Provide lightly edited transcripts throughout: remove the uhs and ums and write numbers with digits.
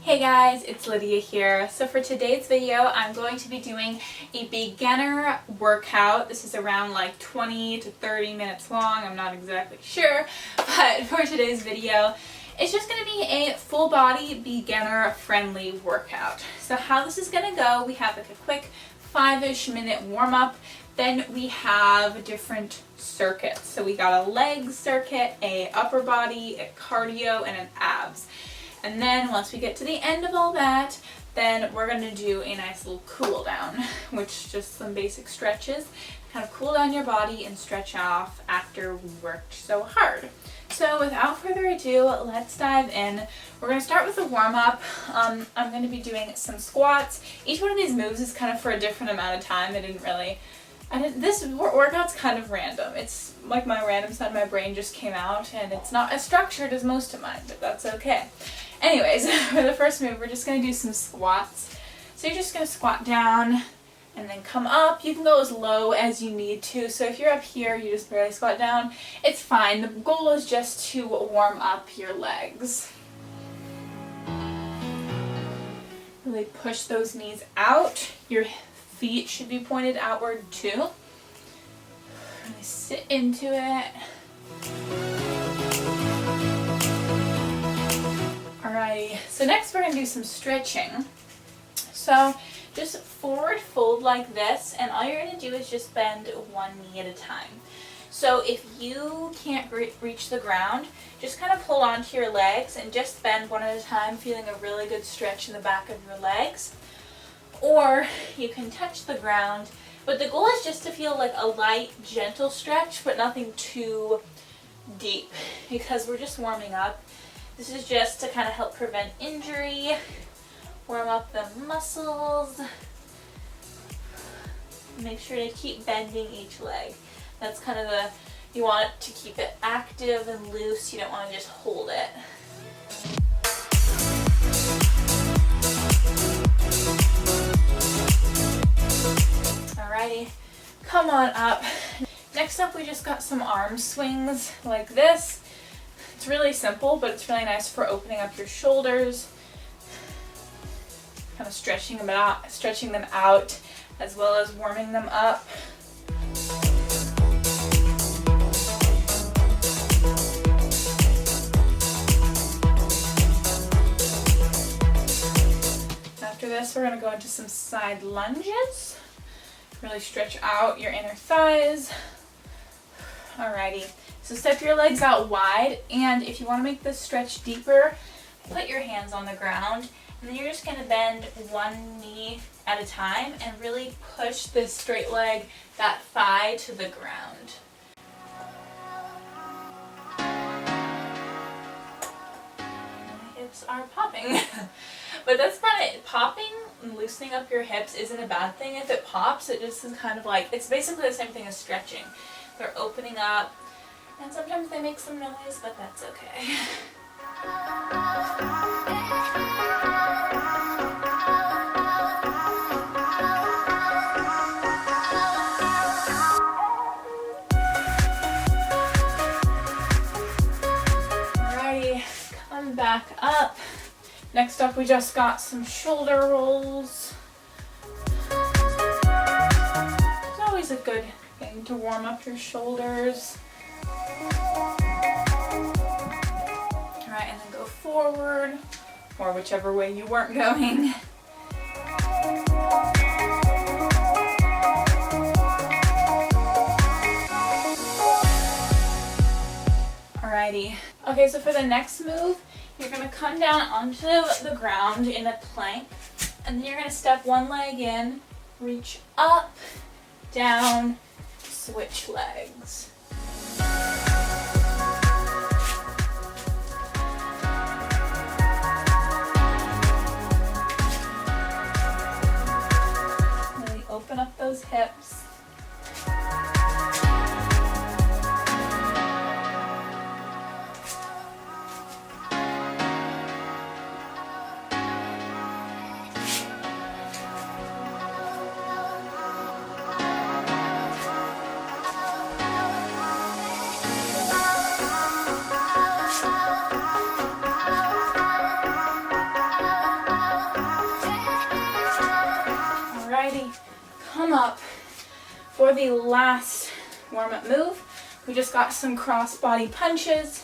Hey guys, it's Lydia here. So for today's video, I'm going to be doing a beginner workout. This is around like 20 to 30 minutes long. I'm not exactly sure, but for today's video, it's just going to be a full body beginner friendly workout. So how this is going to go, we have like a quick 5-ish minute warm up. Then we have different circuits. So we got a leg circuit, a upper body, a cardio, and an abs. And then once we get to the end of all that, then we're going to do a nice little cool down, which is just some basic stretches, kind of cool down your body and stretch off after we worked so hard. So without further ado, let's dive in. We're going to start with a warm-up. I'm going to be doing some squats. Each one of these moves is kind of for a different amount of time. This workout's kind of random. It's like my random side of my brain just came out, and it's not as structured as most of mine, but that's okay. Anyways, for the first move, we're just going to do some squats. So you're just going to squat down and then come up. You can go as low as you need to. So if you're up here, you just barely squat down, it's fine. The goal is just to warm up your legs. Really push those knees out. Your feet should be pointed outward too. Really sit into it. Alrighty, so next we're going to do some stretching. So just forward fold like this, and all you're going to do is just bend one knee at a time. So if you can't reach the ground, just kind of hold on to your legs and just bend one at a time, feeling a really good stretch in the back of your legs. Or you can touch the ground, but the goal is just to feel like a light, gentle stretch, but nothing too deep, because we're just warming up. This is just to kind of help prevent injury, warm up the muscles. Make sure to keep bending each leg. That's kind of you want to keep it active and loose. You don't want to just hold it. Alrighty, come on up. Next up, we just got some arm swings like this. It's really simple, but it's really nice for opening up your shoulders, kind of stretching them out, as well as warming them up. After this, we're going to go into some side lunges. Really stretch out your inner thighs. Alrighty, so step your legs out wide, and if you want to make this stretch deeper, put your hands on the ground, and then you're just going to bend one knee at a time and really push this straight leg, that thigh, to the ground. My hips are popping. But that's not it. Popping and loosening up your hips isn't a bad thing. If it pops, it just is kind of like, it's basically the same thing as stretching. They're opening up, and sometimes they make some noise, but that's okay. Alrighty, come back up. Next up, we just got some shoulder rolls. It's always a good thing to warm up your shoulders. Alright, and then go forward, or whichever way you weren't going. Alrighty. Okay, so for the next move, you're going to come down onto the ground in a plank, and then you're going to step one leg in, reach up, down, switch legs. Really open up those hips. warm up for the last warm-up move. We just got some cross body punches.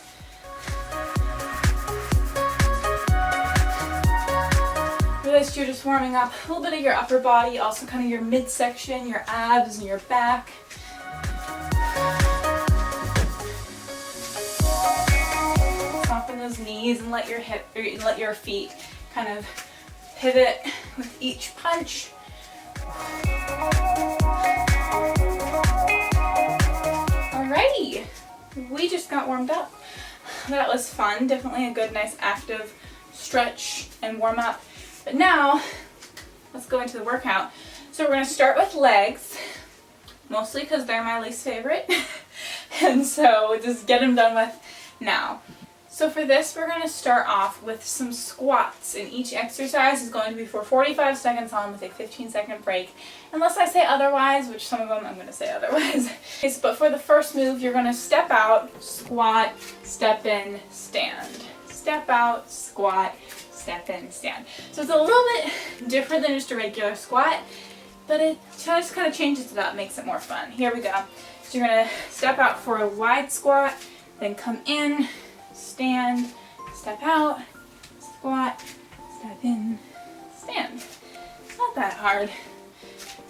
Realize you're just warming up a little bit of your upper body, also kind of your midsection, your abs and your back. Soften those knees and let your feet kind of pivot with each punch. Alrighty, we just got warmed up. That was fun. Definitely a good, nice, active stretch and warm up. But now, let's go into the workout. So we're going to start with legs, mostly because they're my least favorite. And so we'll just get them done with now. So for this, we're going to start off with some squats, and each exercise is going to be for 45 seconds on with a 15-second break, unless I say otherwise, which some of them I'm going to say otherwise. Okay, but for the first move, you're going to step out, squat, step in, stand. Step out, squat, step in, stand. So it's a little bit different than just a regular squat, but it just kind of changes it up, makes it more fun. Here we go. So you're going to step out for a wide squat, then come in, stand, step out, squat, step in, stand. It's not that hard.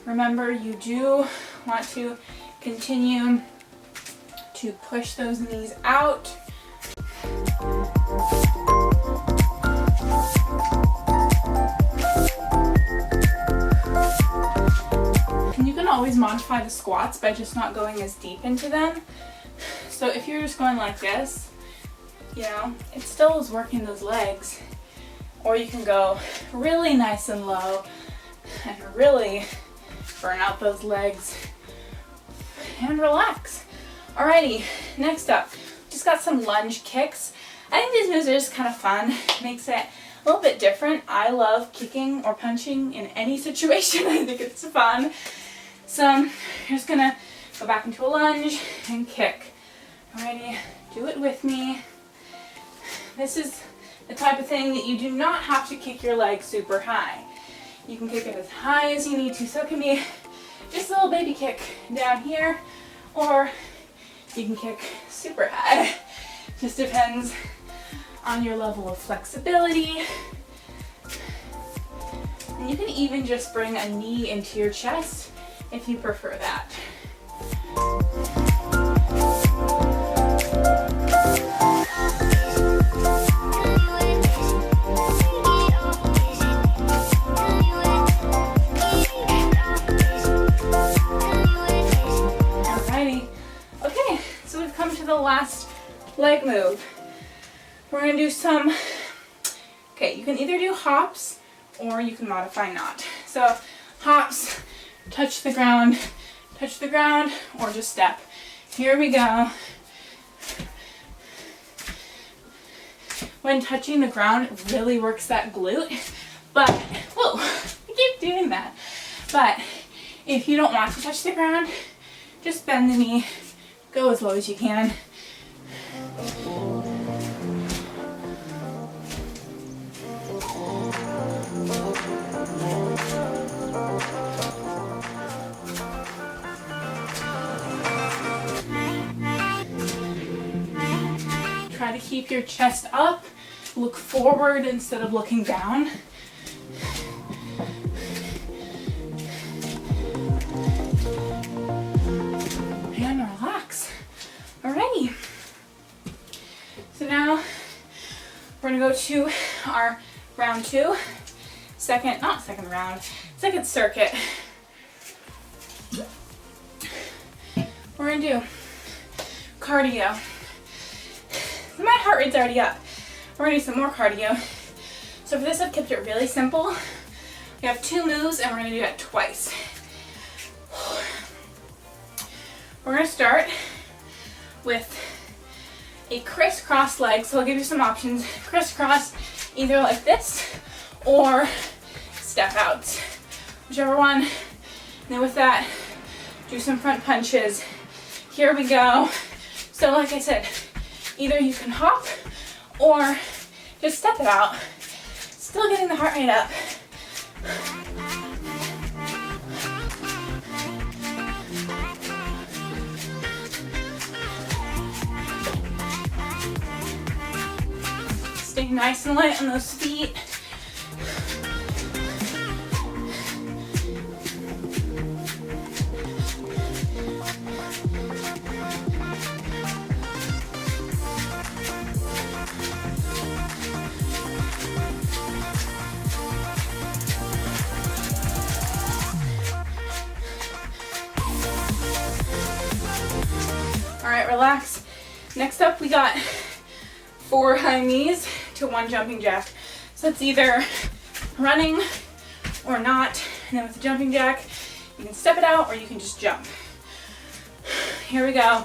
Remember, you do want to continue to push those knees out. And you can always modify the squats by just not going as deep into them. So if you're just going like this, you know, it still is working those legs. Or you can go really nice and low and really burn out those legs and relax. Alrighty, next up, just got some lunge kicks. I think these moves are just kind of fun. Makes it a little bit different. I love kicking or punching in any situation. I think it's fun. So I'm just gonna go back into a lunge and kick. Alrighty, do it with me. This is the type of thing that you do not have to kick your leg super high. You can kick it as high as you need to. So it can be just a little baby kick down here, or you can kick super high. Just depends on your level of flexibility. And you can even just bring a knee into your chest if you prefer that. The last leg move. We're going to do some, okay, you can either do hops or you can modify not. So hops, touch the ground, or just step. Here we go. When touching the ground, it really works that glute, but, whoa, I keep doing that. But if you don't want to touch the ground, just bend the knee. Go as low as you can. Try to keep your chest up. Look forward instead of looking down. Alrighty, so now we're gonna go to our round two, second circuit. We're gonna do cardio. My heart rate's already up. We're gonna do some more cardio. So for this, I've kept it really simple. We have two moves and we're gonna do that twice. We're gonna start with a crisscross leg. So I'll give you some options. Crisscross, either like this or step out. Whichever one. And then with that, do some front punches. Here we go. So like I said, either you can hop or just step it out. Still getting the heart rate up. Stay nice and light on those feet. All right, relax. Next up, we got 4 high knees to 1 jumping jack. So it's either running or not. And then with the jumping jack, you can step it out or you can just jump. Here we go.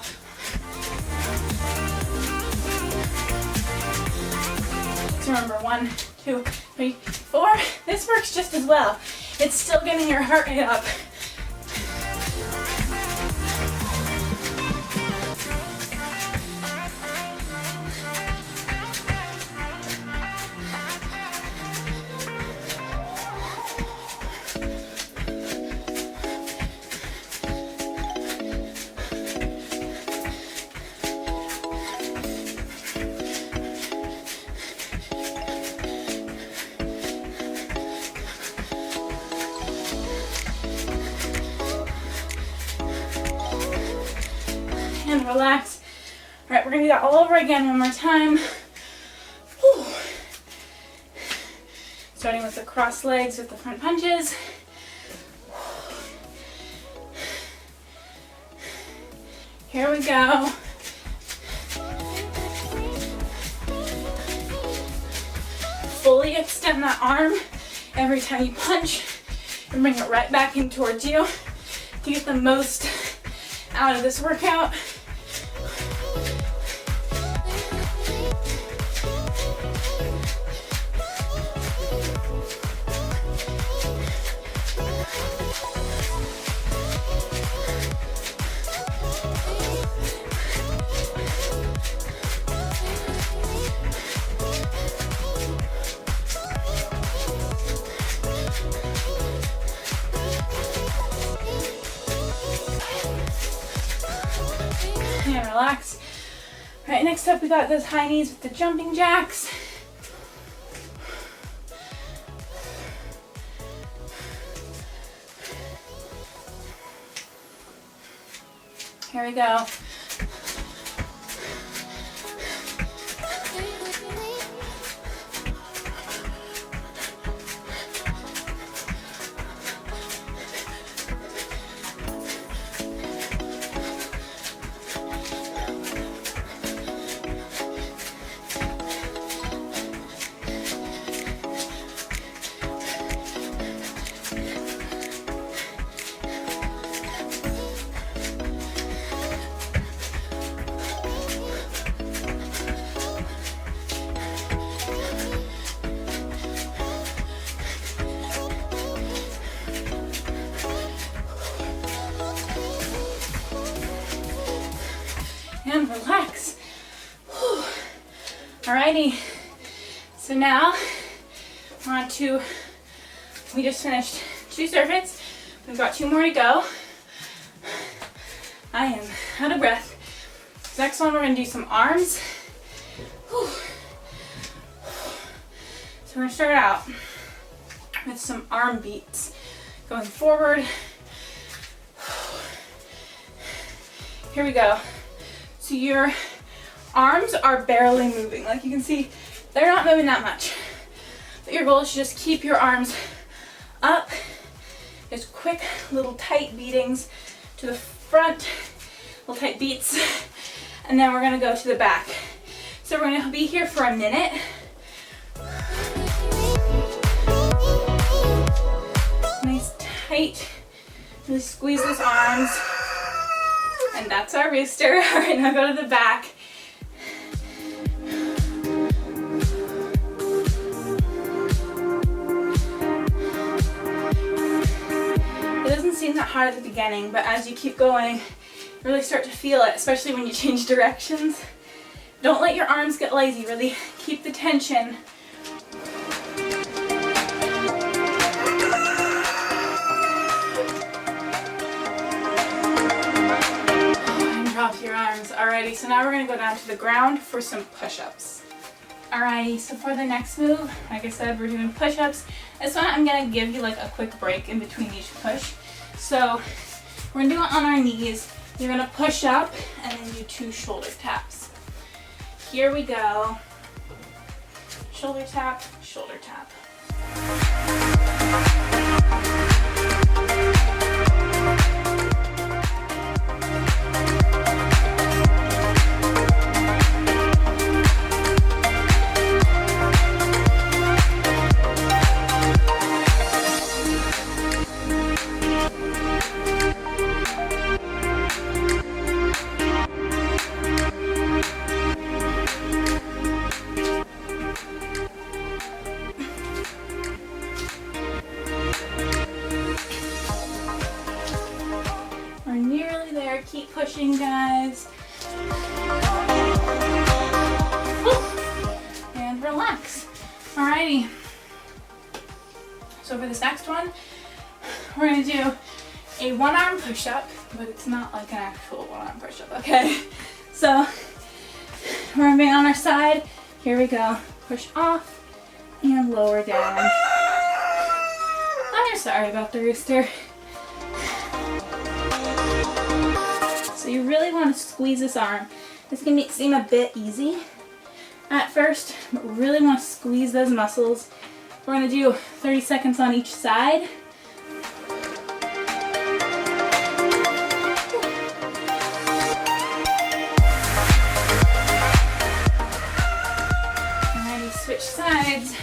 So remember, 1, 2, 3, 4. This works just as well. It's still getting your heart rate up. And relax. All right, we're gonna do that all over again one more time. Whew. Starting with the cross legs with the front punches. Here we go. Fully extend that arm every time you punch and bring it right back in towards you to get the most out of this workout. And relax. All right, next up we got those high knees with the jumping jacks. Here we go. And relax. Whew. Alrighty, so now we're on to, we just finished 2 circuits. We've got 2 more to go. I am out of breath. This next one we're gonna do some arms. Whew. So we're gonna start out with some arm beats. Going forward. Here we go. So your arms are barely moving. Like you can see, they're not moving that much. But your goal is to just keep your arms up. Just quick little tight beatings to the front, little tight beats. And then we're gonna go to the back. So we're gonna be here for a minute. Nice tight, really squeeze those arms. And that's our booster. All right, now go to the back. It doesn't seem that hard at the beginning, but as you keep going, you really start to feel it, especially when you change directions. Don't let your arms get lazy, really keep the tension. Drop your arms. Alrighty, so now we're gonna go down to the ground for some push-ups. Alrighty, so for the next move, like I said, we're doing push-ups. This one I'm gonna give you like a quick break in between each push. So we're gonna do it on our knees. You're gonna push up and then do 2 shoulder taps. Here we go. Shoulder tap, shoulder tap. We're nearly there. Keep pushing, guys. And relax. Alrighty. So for this next one, we're going to do a 1-arm push-up, but it's not like an actual 1-arm push-up, okay? So we're going to be on our side. Here we go. Push off and lower down. I'm sorry about the rooster. So you really want to squeeze this arm. This can seem a bit easy at first, but really want to squeeze those muscles. We're going to do 30 seconds on each side. Alrighty, switch sides.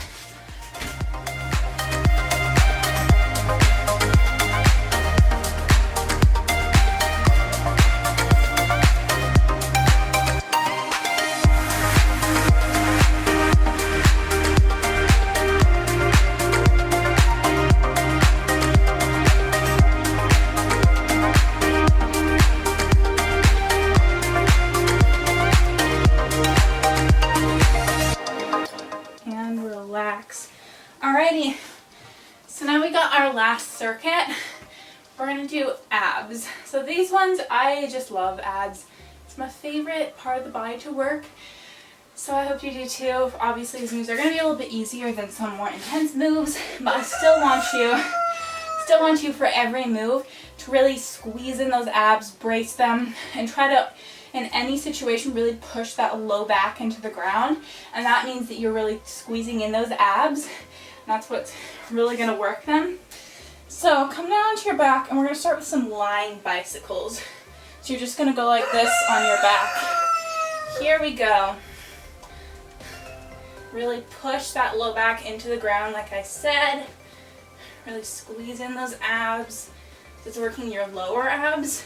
Alrighty, so now we got our last circuit. We're going to do abs. So these ones, I just love abs. It's my favorite part of the body to work. So I hope you do too. Obviously these moves are going to be a little bit easier than some more intense moves, but I still want you for every move to really squeeze in those abs, brace them, and try to, in any situation, really push that low back into the ground. And that means that you're really squeezing in those abs. That's what's really going to work them. So come down onto your back, and we're going to start with some lying bicycles. So you're just going to go like this on your back. Here we go. Really push that low back into the ground like I said. Really squeeze in those abs. It's working your lower abs.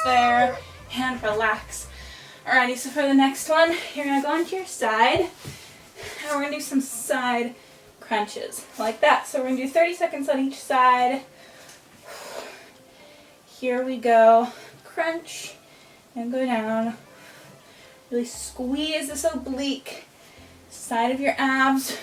There and relax. Alrighty, so for the next one, you're going to go onto your side and we're going to do some side crunches like that. So we're going to do 30 seconds on each side. Here we go. Crunch and go down. Really squeeze this oblique side of your abs.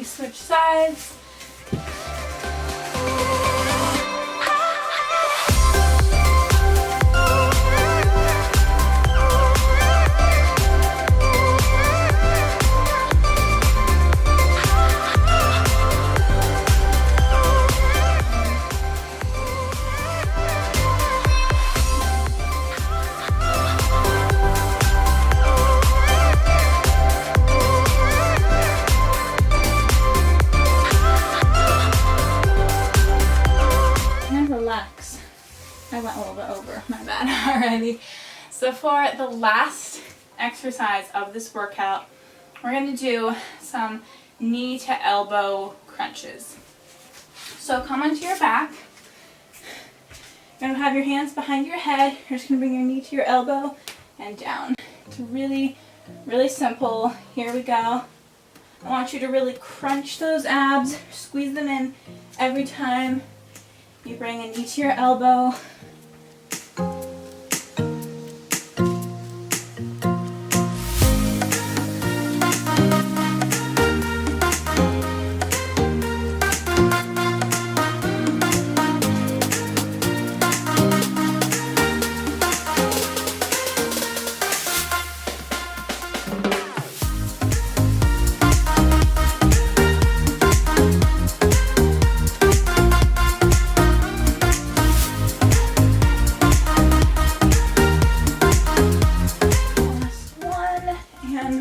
Switch sides. Alrighty, so for the last exercise of this workout, we're going to do some knee to elbow crunches. So come onto your back. You're going to have your hands behind your head. You're just going to bring your knee to your elbow and down. It's really, really simple. Here we go. I want you to really crunch those abs, squeeze them in every time you bring a knee to your elbow.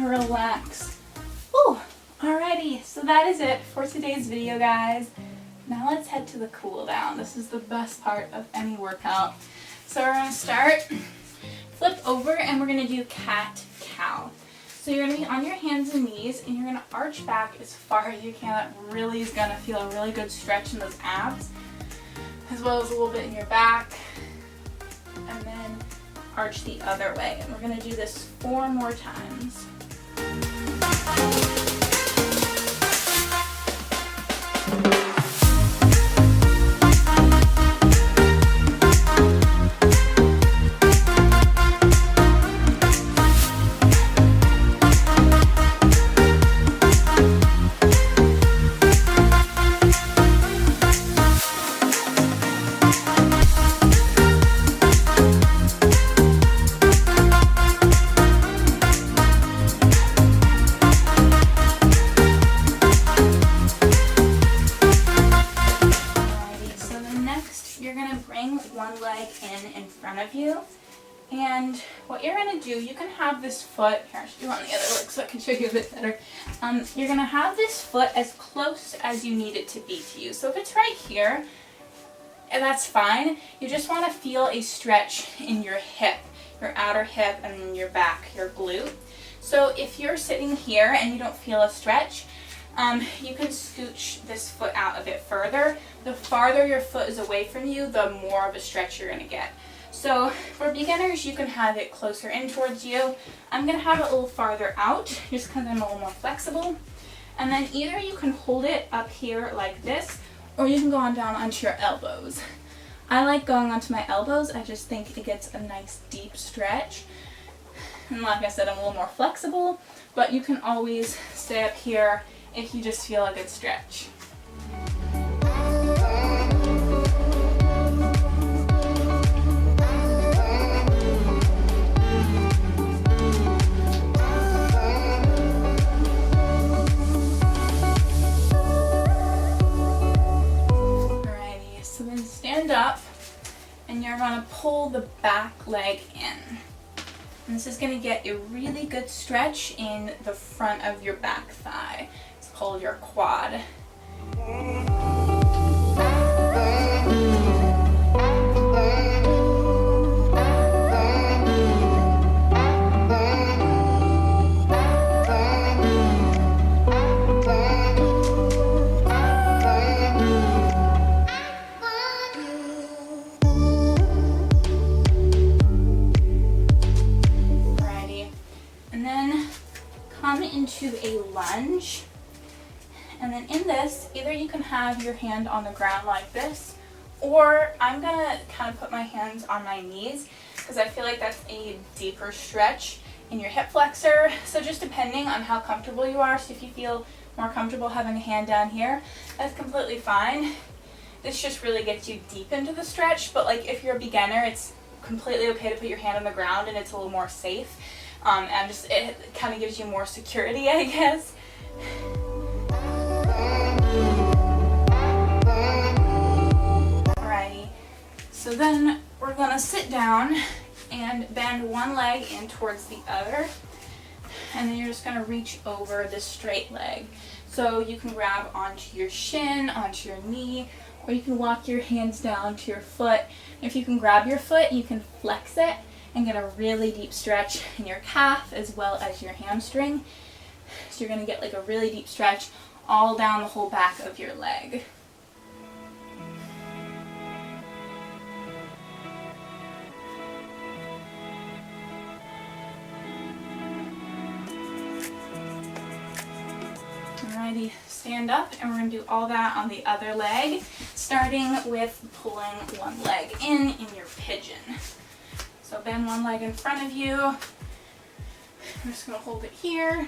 Relax. Ooh, alrighty, so that is it for today's video, guys. Now let's head to the cool down. This is the best part of any workout. So we're going to start, flip over, and we're going to do cat-cow. So you're going to be on your hands and knees, and you're going to arch back as far as you can. That really is going to feel a really good stretch in those abs, as well as a little bit in your back. And then arch the other way. And we're going to do this 4 more times. One leg in front of you, and what you're going to do, you can have this foot here. I should do it on the other leg so I can show you a bit better. You're going to have this foot as close as you need it to be to you. So if it's right here, and that's fine. You just want to feel a stretch in your hip, your outer hip, and then your back, your glute. So if you're sitting here and you don't feel a stretch, you can scooch this foot out a bit further. The farther your foot is away from you, the more of a stretch you're going to get. So for beginners, you can have it closer in towards you. I'm going to have it a little farther out just because I'm a little more flexible. And then either you can hold it up here like this, or you can go on down onto your elbows. I like going onto my elbows. I just think it gets a nice deep stretch. And like I said, I'm a little more flexible, but you can always stay up here if you just feel a good stretch. Alrighty, so then stand up and you're going to pull the back leg in. And this is going to get a really good stretch in the front of your back thigh. It's called your quad. Into a lunge, and then in this, either you can have your hand on the ground like this, or I'm gonna kind of put my hands on my knees because I feel like that's a deeper stretch in your hip flexor. So just depending on how comfortable you are, so if you feel more comfortable having a hand down here, that's completely fine. This just really gets you deep into the stretch, but like if you're a beginner, it's completely okay to put your hand on the ground and it's a little more safe. And just it kind of gives you more security, I guess. Alrighty, so then we're gonna sit down and bend one leg in towards the other, and then you're just gonna reach over this straight leg. So you can grab onto your shin, onto your knee, or you can walk your hands down to your foot. If you can grab your foot, you can flex it and get a really deep stretch in your calf as well as your hamstring. So you're going to get like a really deep stretch all down the whole back of your leg. Alrighty, stand up, and we're going to do all that on the other leg, starting with pulling one leg in your pigeon. So bend one leg in front of you. I'm just going to hold it here.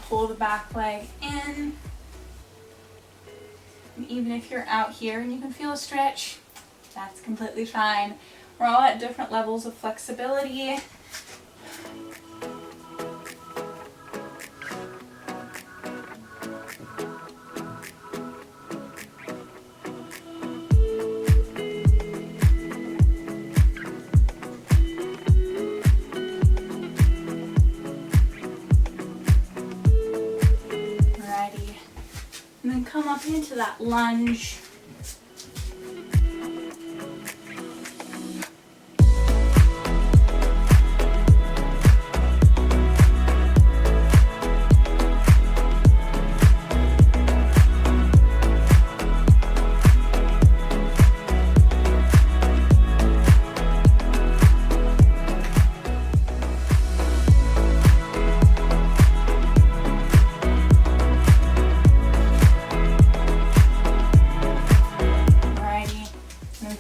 Pull the back leg in. And even if you're out here and you can feel a stretch, that's completely fine. We're all at different levels of flexibility. And then come up into that lunge.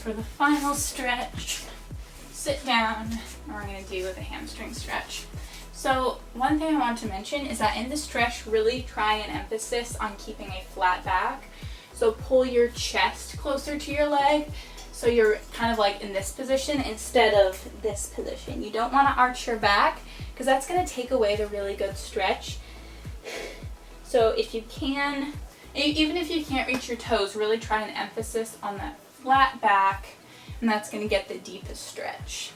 For the final stretch, sit down, and we're going to do the hamstring stretch. So one thing I want to mention is that in the stretch, really try an emphasis on keeping a flat back. So pull your chest closer to your leg, so you're kind of like in this position instead of this position. You don't want to arch your back because that's going to take away the really good stretch. So if you can, even if you can't reach your toes, really try an emphasis on that flat back, and that's going to get the deepest stretch.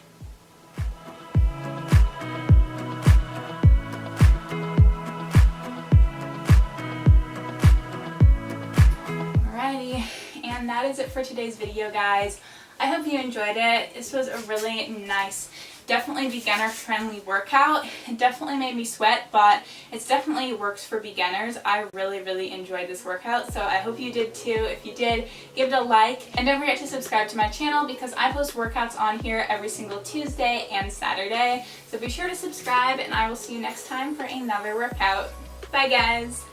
Alrighty, and that is it for today's video, guys. I hope you enjoyed it. This was a really nice, definitely beginner friendly workout. It definitely made me sweat, but it definitely works for beginners. I really enjoyed this workout, so I hope you did too. If you did, give it a like, and don't forget to subscribe to my channel because I post workouts on here every single Tuesday and Saturday. So be sure to subscribe, and I will see you next time for another workout. Bye guys!